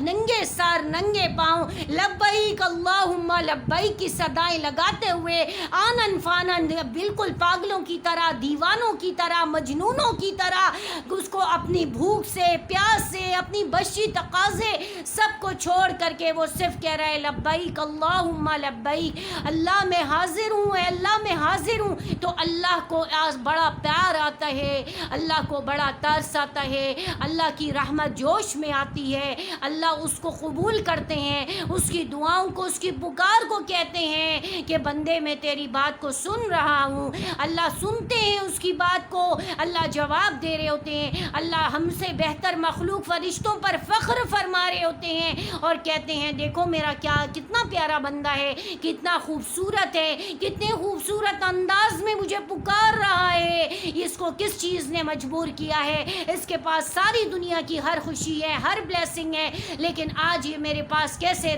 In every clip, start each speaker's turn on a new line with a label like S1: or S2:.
S1: ننگے سر ننگے پاؤں لبیک اللہم لبیک کی صدائیں لگاتے ہوئے آنن فانن بالکل پاگلوں کی طرح، دیوانوں کی طرح، مجنونوں کی طرح اس کو اپنی بھوک سے، پیاس سے، اپنی بشی تقاضے سب کو چھوڑ کر کے وہ صرف کہہ رہے لبیک اللہم لبیک، اللہ میں حاضر ہوں، اے اللہ میں حاضر ہوں۔ تو اللہ کو بڑا پیار آتا ہے، اللہ کو بڑا ترس آتا ہے، اللہ کی رحمت جوش میں آتی ہے، اللہ اس کو قبول کرتے ہیں، اس کی دعاؤں کو، اس کی پکار کو کہتے ہیں کہ بندے میں تیری بات کو سن رہا ہوں۔ اللہ سنتے ہیں اس کی بات کو، اللہ جواب دے رہے ہوتے ہیں، اللہ ہم سے بہتر مخلوق فرشتوں پر فخر فرما رہے ہوتے ہیں اور کہتے ہیں دیکھو میرا کتنا پیارا بندہ ہے، کتنا خوبصورت ہے، کتنے خوبصورت انداز میں مجھے پکار رہا ہے، اس کو کس چیز نے مجبور کیا ہے، اس کے پاس ساری دنیا کی ہر خوشی ہے، ہر بلیسنگ ہے، لیکن آج یہ میرے پاس کیسے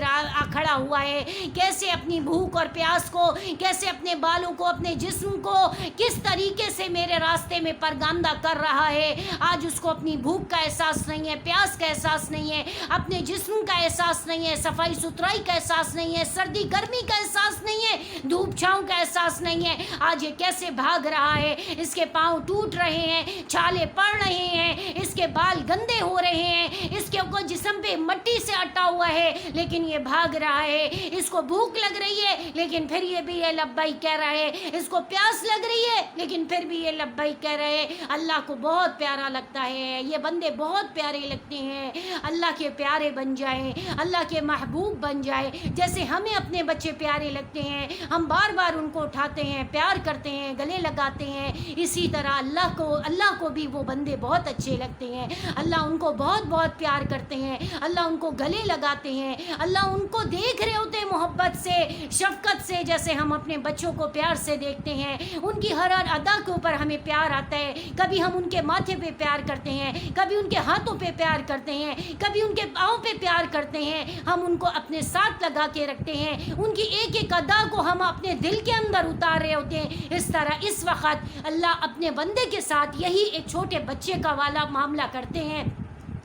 S1: کھڑا ہوا ہے، کیسے اپنی بھوک اور پیاس کو، کیسے اپنے بالوں کو، اپنے جسم کو کس طریقے سے میرے راستے میں پرگاندہ کر رہا ہے۔ آج اس کو اپنی بھوک کا احساس نہیں ہے، پیاس کا احساس نہیں ہے، اپنے جسم کا احساس نہیں ہے، صفائی ستھرائی کا احساس نہیں ہے، سردی گرمی کا احساس نہیں ہے، دھوپ چھاؤں کا احساس نہیں ہے۔ آج یہ کیسے بھاگ رہا ہے، اس کے پاؤں ٹوٹ رہے ہیں، چھالے پڑ رہے ہیں، اس کے بال گندے ہو رہے ہیں، اس کے جسم پہ مٹی سے اٹا ہوا ہے، لیکن یہ بھاگ رہا ہے۔ اس کو بھوک لگ رہی ہے لیکن پھر یہ بھی یہ لبیک کہہ رہا ہے، اس کو پیاس لگ رہی ہے لیکن پھر بھی یہ لبیک کہہ رہے ہیں۔ اللہ کو بہت پیارا لگتا ہے، یہ بندے بہت پیارے لگتے ہیں۔ اللہ کے پیارے بن جائیں، اللہ کے محبوب بن جائے، جیسے ہمیں اپنے بچے پیارے لگتے ہیں، ہم بار بار ان کو اٹھاتے ہیں، پیار کرتے ہیں، گلے لگاتے ہیں، اسی طرح اللہ کو بھی وہ بندے بہت اچھے لگتے ہیں۔ اللہ ان کو بہت بہت پیار کرتے ہیں، اللہ ان کو گلے لگاتے ہیں، اللہ ان کو دیکھ رہے ہوتے ہیں محبت سے، شفقت سے، جیسے ہم اپنے بچوں کو پیار سے دیکھتے ہیں۔ ان کی ہر ادا کے اوپر ہمیں پیار آتا ہے، کبھی ہم ان کے ماتھے پہ پیار کرتے ہیں، کبھی ان کے ہاتھوں پہ پیار کرتے ہیں، کبھی ان کے پاؤں پہ پیار کرتے ہیں، ہم ان کو اپنے ساتھ لگا کے رکھتے ہیں، ان کی ایک ایک ادا کو ہم اپنے دل کے اندر اتار رہے ہوتے ہیں۔ اس طرح اس وقت اللہ اپنے بندے کے ساتھ یہی ایک چھوٹے بچے کا والا معاملہ کرتے ہیں۔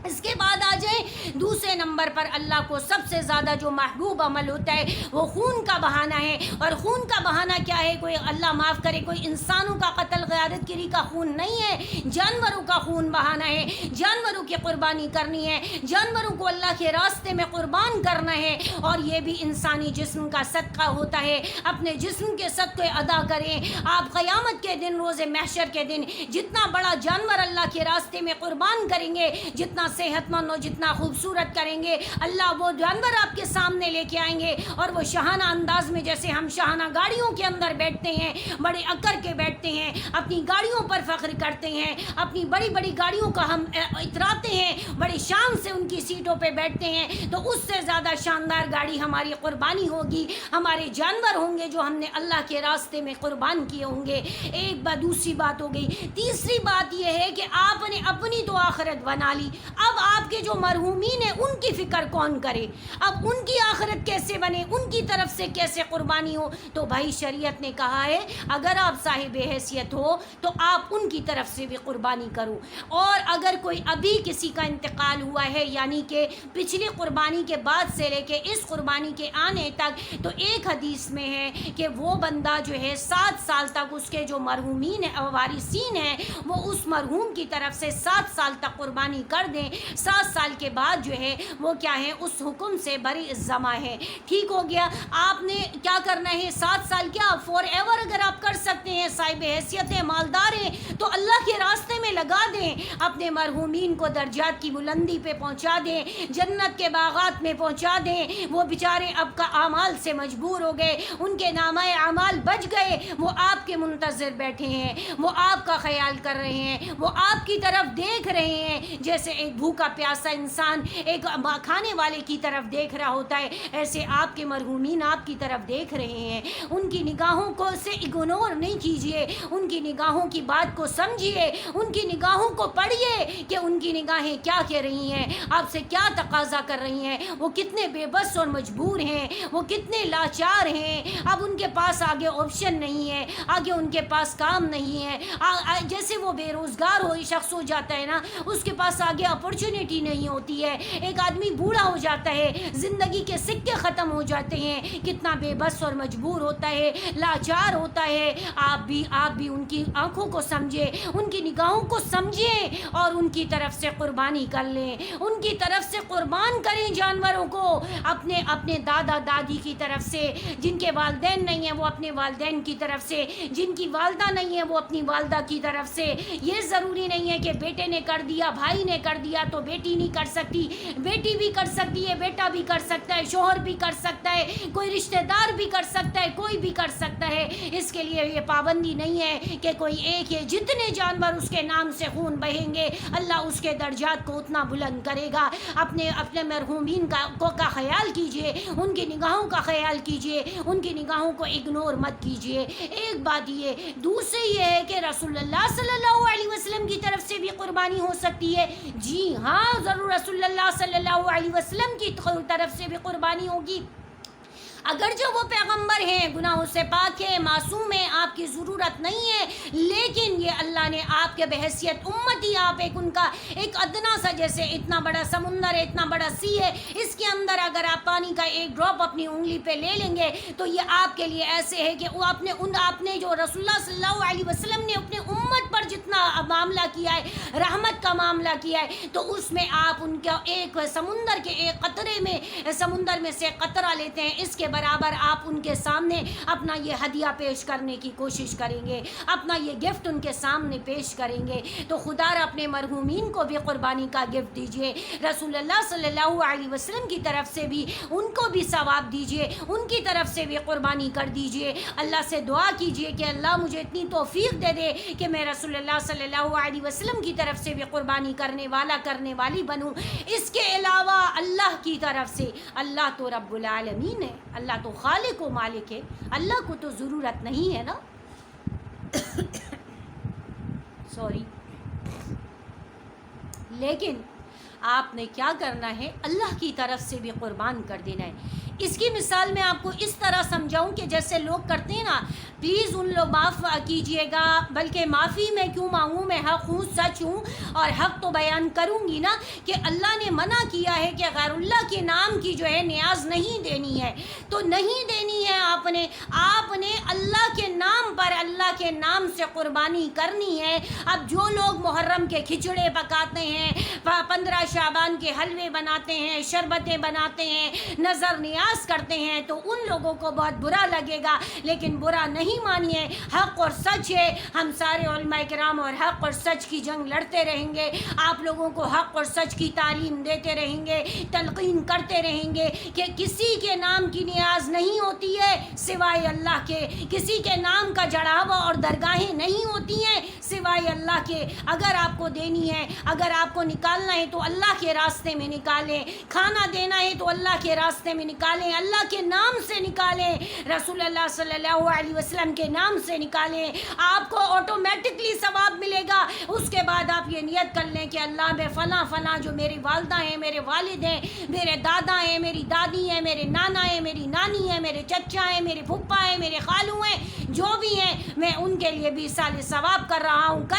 S1: اس کے بعد آ جائیں دوسرے نمبر پر، اللہ کو سب سے زیادہ جو محبوب عمل ہوتا ہے وہ خون کا بہانا ہے۔ اور خون کا بہانا کیا ہے؟ کوئی اللہ معاف کرے، کوئی انسانوں کا قتل غارت گری کا خون نہیں ہے، جانوروں کا خون بہانا ہے، جانوروں کی قربانی کرنی ہے، جانوروں کو اللہ کے راستے میں قربان کرنا ہے، اور یہ بھی انسانی جسم کا صدقہ ہوتا ہے۔ اپنے جسم کے صدقے ادا کریں۔ آپ قیامت کے دن، روز محشر کے دن، جتنا بڑا جانور اللہ کے راستے میں قربان کریں گے، جتنا صحت مند ہو، جتنا خوبصورت کریں گے، اللہ وہ جانور آپ کے سامنے لے کے آئیں گے، اور وہ شاہانہ انداز میں، جیسے ہم شاہانہ گاڑیوں کے اندر بیٹھتے ہیں، بڑے اکڑ کے بیٹھتے ہیں، اپنی گاڑیوں پر فخر کرتے ہیں، اپنی بڑی بڑی گاڑیوں کا ہم اتراتے ہیں، بڑی شان سے ان کی سیٹوں پہ بیٹھتے ہیں، تو اس سے زیادہ شاندار گاڑی ہماری قربانی ہوگی، ہمارے جانور ہوں گے جو ہم نے اللہ کے راستے میں قربان کیے ہوں گے۔ ایک بات، دوسری بات ہو گئی۔ تیسری بات یہ ہے کہ آپ نے اپنی تو آخرت بنا لی، اب آپ کے جو مرحومین ہیں ان کی فکر کون کرے؟ اب ان کی آخرت کیسے بنے، ان کی طرف سے کیسے قربانی ہو؟ تو بھائی شریعت نے کہا ہے اگر آپ صاحب حیثیت ہو تو آپ ان کی طرف سے بھی قربانی کرو، اور اگر کوئی ابھی کسی کا انتقال ہوا ہے، یعنی کہ پچھلی قربانی کے بعد سے لے کے اس قربانی کے آنے تک، تو ایک حدیث میں ہے کہ وہ بندہ جو ہے 7 سال تک اس کے جو مرحومین وارثین ہیں وہ اس مرحوم کی طرف سے 7 سال تک قربانی کر دیں۔ 7 سال کے بعد جو ہے وہ کیا ہے، اس حکم سے بری الزما ہے۔ ٹھیک ہو گیا؟ آپ نے کیا کرنا ہے، 7 سال کیا فور ایور اگر آپ کر سکتے ہیں، صاحب حیثیت ہیں، مالدار ہیں، تو اللہ کے راستے میں لگا دیں، اپنے مرحومین کو درجات کی بلندی پہ پہنچا دیں، جنت کے باغات میں پہنچا دیں۔ وہ بیچارے اب کا اعمال سے مجبور ہو گئے، ان کے نامہ اعمال بچ گئے، وہ آپ کے منتظر بیٹھے ہیں، وہ آپ کا خیال کر رہے ہیں، وہ آپ کی طرف دیکھ رہے ہیں، جیسے ایک بھوکا پیاسا انسان ایک کھانے والے کی طرف دیکھ رہا ہوتا ہے، ایسے آپ کے مرحومین آپ کی طرف دیکھ رہے ہیں۔ ان کی نگاہوں کو سے اگنور نہیں کیجیے، ان کی نگاہوں کی بات کو سمجھیے، ان کی نگاہوں کو پڑھیے کہ ان کی نگاہیں کیا کہہ رہی ہیں، آپ سے کیا تقاضا کر رہی ہیں، وہ کتنے بے بس اور مجبور ہیں، وہ کتنے لاچار ہیں۔ اب ان کے پاس آگے آپشن نہیں ہے، آگے ان کے پاس کام نہیں ہے، جیسے وہ بے روزگار شخص ہو جاتا ہے نا، اس کے پاس آگے اپرچونٹی نہیں ہوتی ہے. ایک آدمی بوڑھا ہو جاتا ہے, زندگی کے سکے ختم ہو جاتے ہیں, کتنا بے بس اور مجبور ہوتا ہے, لاچار ہوتا ہے. آپ بھی ان کی آنکھوں کو سمجھے, ان کی نگاہوں کو سمجھیں اور ان کی طرف سے قربانی کر لیں, ان کی طرف سے قربان کریں جانوروں کو. اپنے دادا دادی کی طرف سے, جن کے والدین نہیں ہیں وہ اپنے والدین کی طرف سے, جن کی والدہ نہیں ہے وہ اپنی والدہ کی طرف سے. یہ ضروری نہیں ہے کہ بیٹے نے کر دیا, بھائی نے کر دیا تو بیٹی نہیں کر سکتی. بیٹی بھی کر سکتی ہے, بیٹا بھی کر سکتا ہے, شوہر بھی کر سکتا ہے, کوئی رشتہ دار بھی کر سکتا ہے, کوئی بھی کر سکتا ہے. اس کے لیے یہ پابندی نہیں ہے کہ کوئی ایک ہے. جتنے جانور اس کے نام سے خون بہیں گے اللہ اس کے درجات کو اتنا بلند کرے گا. اپنے مرحومین کا خیال کیجئے, ان کی نگاہوں کا خیال کیجئے, ان کی نگاہوں کو اگنور مت کیجئے. ایک بات یہ. دوسری یہ ہے کہ رسول اللہ صلی اللہ علیہ وسلم کی طرف سے بھی قربانی ہو سکتی ہے. جی ہاں, ضرور رسول اللہ صلی اللہ علیہ وسلم کی طرف سے بھی قربانی ہوگی. اگرچہ وہ پیغمبر ہیں, گناہوں سے پاک ہیں, معصوم ہیں, آپ کی ضرورت نہیں ہے, لیکن یہ اللہ نے آپ کے بحیثیت امتی, آپ ان کا ایک ادنا سا, جیسے اتنا بڑا سمندر ہے, اتنا بڑا سی ہے, اس کے اندر اگر آپ پانی کا ایک ڈراپ اپنی انگلی پہ لے لیں گے تو یہ آپ کے لیے ایسے ہے کہ وہ آپ نے جو رسول اللہ صلی اللہ علیہ وسلم نے اپنے امت پر جتنا معاملہ کیا ہے, رحمت کا معاملہ کیا ہے, تو اس میں آپ ان کا ایک سمندر کے ایک قطرے میں, سمندر میں سے قطرہ لیتے ہیں, اس کے برابر آپ ان کے سامنے اپنا یہ ہدیہ پیش کرنے کی کوشش کریں گے, اپنا یہ گفٹ ان کے سامنے پیش کریں گے. تو خدا را اپنے مرحومین کو بھی قربانی کا گفٹ دیجئے, رسول اللہ صلی اللہ علیہ وسلم کی طرف سے بھی ان کو بھی ثواب دیجئے, ان کی طرف سے بھی قربانی کر دیجئے. اللہ سے دعا کیجئے کہ اللہ مجھے اتنی توفیق دے دے کہ میں رسول اللہ صلی اللہ علیہ وسلم کی طرف سے بھی قربانی کرنے والی بنوں. اس کے علاوہ اللہ کی طرف سے, اللہ تو رب العالمین ہے, اللہ تو خالق و مالک ہے, اللہ کو تو ضرورت نہیں ہے نا. سوری. لیکن آپ نے کیا کرنا ہے, اللہ کی طرف سے بھی قربان کر دینا ہے. اس کی مثال میں آپ کو اس طرح سمجھاؤں کہ جیسے لوگ کرتے ہیں نا, پلیز ان لوگ معاف کیجئے گا, بلکہ معافی میں کیوں مانگوں, میں حق ہوں, سچ ہوں اور حق تو بیان کروں گی نا, کہ اللہ نے منع کیا ہے کہ غیر اللہ کے نام کی جو ہے نیاز نہیں دینی ہے, تو نہیں دینی ہے. آپ نے اللہ کے نام پر, اللہ کے نام سے قربانی کرنی ہے. اب جو لوگ محرم کے کھچڑے پکاتے ہیں, 15 شعبان کے حلوے بناتے ہیں, شربتیں بناتے ہیں, نظر نیاز کرتے ہیں, تو ان لوگوں کو بہت برا لگے گا, لیکن برا نہیں مانیے. حق اور سچ ہے, ہم سارے علماء کرام اور حق اور سچ کی جنگ لڑتے رہیں گے, آپ لوگوں کو حق اور سچ کی تعلیم دیتے رہیں گے, تلقین کرتے رہیں گے کہ کسی کے نام کی نیاز نہیں ہوتی ہے سوائے اللہ کے, کسی کے نام کا چڑھاوا اور درگاہیں نہیں ہوتی ہیں سوائے اللہ کے. اگر آپ کو دینی ہے, اگر آپ کو نکالنا ہے تو اللہ کے راستے میں نکالیں, کھانا دینا ہے تو اللہ کے راستے میں نکالیں, اللہ کے نام سے نکالیں, رسول اللہ صلی اللہ علیہ وسلم کے نام سے نکالیں, آپ کو آٹومیٹکلی ثواب ملے گا. اس کے بعد آپ یہ نیت کر لیں کہ اللہ میں فلاں جو میری والدہ ہیں, میرے والد ہیں, میرے دادا ہیں, میری دادی ہیں, میرے نانا ہیں, میری نانی ہیں, میرے چچا ہیں, میرے پھپھا ہیں, میرے خالو ہیں, جو بھی ہیں, میں ان کے لیے بھی سال ثواب کر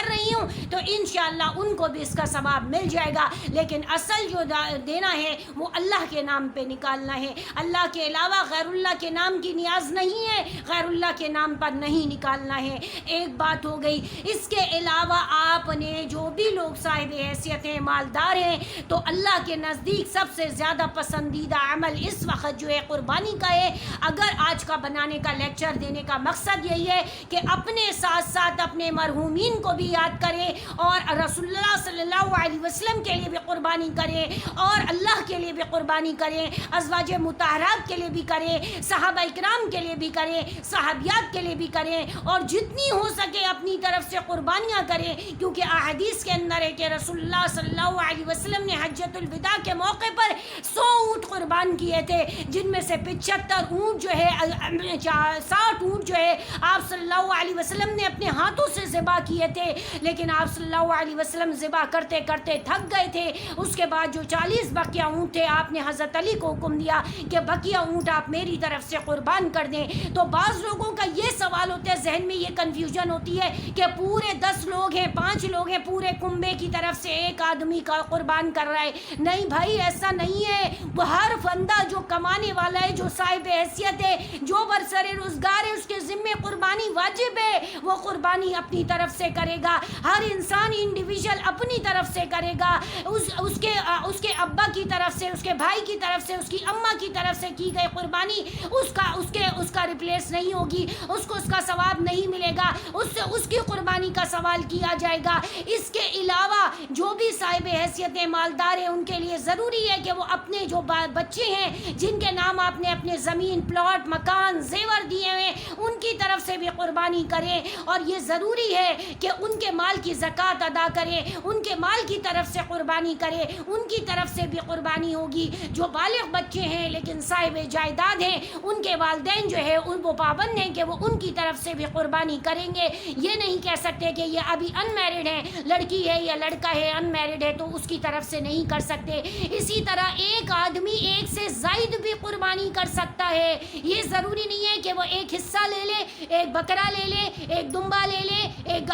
S1: رہی ہوں, تو انشاءاللہ ان کو بھی اس کا ثواب مل جائے گا. لیکن اصل جو دینا ہے وہ اللہ کے نام پہ نکالنا ہے, اللہ کے علاوہ غیر اللہ کے نام کی نیاز نہیں ہے, غیر اللہ کے نام پر نہیں نکالنا ہے. ایک بات ہو گئی. اس کے علاوہ آپ نے جو بھی لوگ صاحب حیثیت ہیں, مالدار ہیں, تو اللہ کے نزدیک سب سے زیادہ پسندیدہ عمل اس وقت جو ہے قربانی کا ہے. اگر آج کا بنانے کا لیکچر دینے کا مقصد یہی ہے کہ اپنے ساتھ ساتھ اپنے مرحومین کو بھی یاد کریں, اور رسول اللہ صلی اللہ علیہ وسلم کے لیے بھی قربانی کریں, اور اللہ کے لیے بھی قربانی کریں, ازواج مطہرات کے لیے بھی کریں, صحابہ اکرام کے لیے بھی کریں, صحابیات کے لیے بھی کریں, اور جتنی ہو سکے اپنی طرف سے قربانیاں کریں. کیونکہ احادیث کے اندر ہے کہ رسول اللہ صلی اللہ علیہ وسلم نے حجۃ الوداع کے موقع پر 100 اونٹ قربان کیے تھے, جن میں سے 75 اونٹ جو ہے 60 اونٹ جو ہے آپ صلی اللہ علیہ وسلم نے اپنے ہاتھوں سے ذبح کیے تھے، لیکن آپ صلی اللہ علیہ وسلم ذبح کرتے کرتے تھک گئے تھے۔ اس کے بعد جو 40 بقیہ اونٹ تھے، آپ نے حضرت علی کو حکم دیا کہ بقیہ اونٹ آپ میری طرف سے قربان کر دیں۔ تو بعض لوگوں کا یہ سوال ہوتا ہے، ذہن میں یہ کنفیوژن ہوتی ہے کہ پورے 10 لوگ ہیں، 5 لوگ ہیں، پورے کنبے کی طرف سے ایک آدمی کا قربان کر رہا ہے۔ نہیں بھائی، ایسا نہیں ہے۔ ہر بندہ جو کمانے والا ہے، جو صاحب حیثیت ہے، جو برسر روزگار ہے، اس کے ذمے قربانی واجب ہے، وہ قربانی اپنی طرف سے کرے گا۔ ہر انسان انڈیویژل اپنی طرف سے کرے گا۔ اس کے ابا کی طرف سے، اس کے بھائی کی طرف سے، اس کی اماں کی طرف سے کی گئی قربانی اس کا ریپلیس نہیں ہوگی، اس کو اس کا ثواب نہیں ملے گا، اس کی قربانی کا سوال کیا جائے گا۔ اس کے علاوہ جو بھی صاحب حیثیت مالدار ہیں، ان کے لیے ضروری ہے کہ وہ اپنے جو بچے ہیں جن کے نام آپ نے اپنے زمین، پلاٹ، مکان، زیور دیے ہوئے، ان کی طرف سے بھی قربانی کریں، اور یہ ضروری ہے کہ ان کے مال کی زکوٰۃ ادا کریں، ان کے مال کی طرف سے قربانی کریں، ان کی طرف سے بھی قربانی ہوگی۔ جو بالغ بچے ہیں لیکن صاحب جائیداد ہیں، ان کے والدین جو ہے وہ پابند ہیں کہ وہ ان کی طرف سے بھی قربانی کریں گے۔ یہ نہیں کہہ سکتے کہ یہ ابھی ان میرڈ ہے، لڑکی ہے یا لڑکا ہے ان میرڈ ہے تو اس کی طرف سے نہیں کر سکتے۔ اسی طرح ایک آدمی ایک سے زائد بھی قربانی کر سکتا ہے۔ یہ ضروری نہیں ہے کہ وہ ایک حصہ لے لے، ایک بکرا لے لے، ایک دمبا لے لے، ایک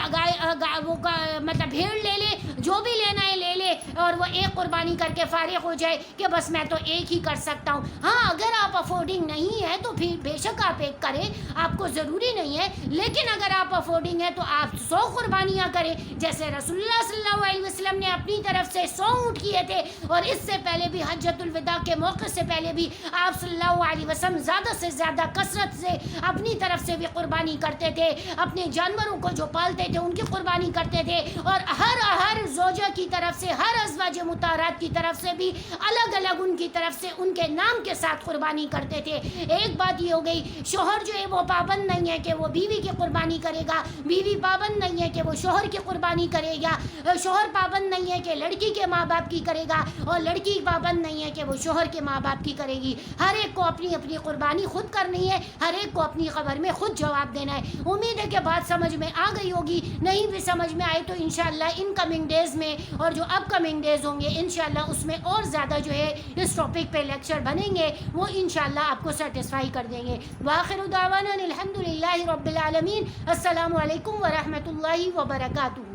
S1: مطلب بھیڑ لے لے، جو بھی لینا ہے لے لے، اور وہ ایک قربانی کر کے فارغ ہو جائے کہ بس میں تو ایک ہی کر سکتا ہوں۔ ہاں، اگر آپ افورڈنگ نہیں ہے تو پھر بے شک آپ ایک کریں، آپ کو ضروری نہیں ہے، لیکن اگر آپ افورڈنگ ہے تو آپ 100 قربانیاں کریں، جیسے رسول اللہ صلی اللہ علیہ وسلم نے اپنی طرف سے 100 اونٹ کیے تھے، اور اس سے پہلے بھی حجۃ الوداع کے موقع سے پہلے بھی آپ صلی اللہ علیہ وسلم زیادہ سے زیادہ کثرت سے اپنی طرف سے بھی قربانی کرتے تھے، اپنے جانوروں کو جو پالتے تھے ان کی قربانی کرتے تھے، اور ہر زوجہ کی طرف سے، ہر ازواج مطہرات کی طرف سے بھی الگ الگ ان کی طرف سے ان کے نام کے ساتھ قربانی کرتے تھے۔ ایک بات یہ ہو گئی، شوہر جو ہے وہ پابند نہیں ہے کہ وہ بیوی کی قربانی کرے گا، بیوی پابند نہیں ہے کہ وہ شوہر کی قربانی کرے گا، شوہر پابند نہیں ہے کہ لڑکی کے ماں باپ کی کرے گا، اور لڑکی پابند نہیں ہے کہ وہ شوہر کے ماں باپ کی کرے گی۔ ہر ایک کو اپنی اپنی قربانی خود کرنی ہے، ہر ایک کو اپنی قبر میں خود جواب دینا ہے۔ امید ہے کہ بات سمجھ میں آ گئی ہوگی، نہیں بھی سمجھ میں آئی تو انشاءاللہ ان کمنگ ڈیز میں اور جو اپ کمنگ ڈیز ہوں گے انشاءاللہ اس میں اور زیادہ جو ہے اس ٹاپک پہ لیکچر بنیں گے، وہ انشاءاللہ آپ کو سیٹسفائی کر دیں گے۔ وآخر دعوانا الحمدللہ رب العالمین۔ السلام علیکم ورحمۃ اللہ وبرکاتہ۔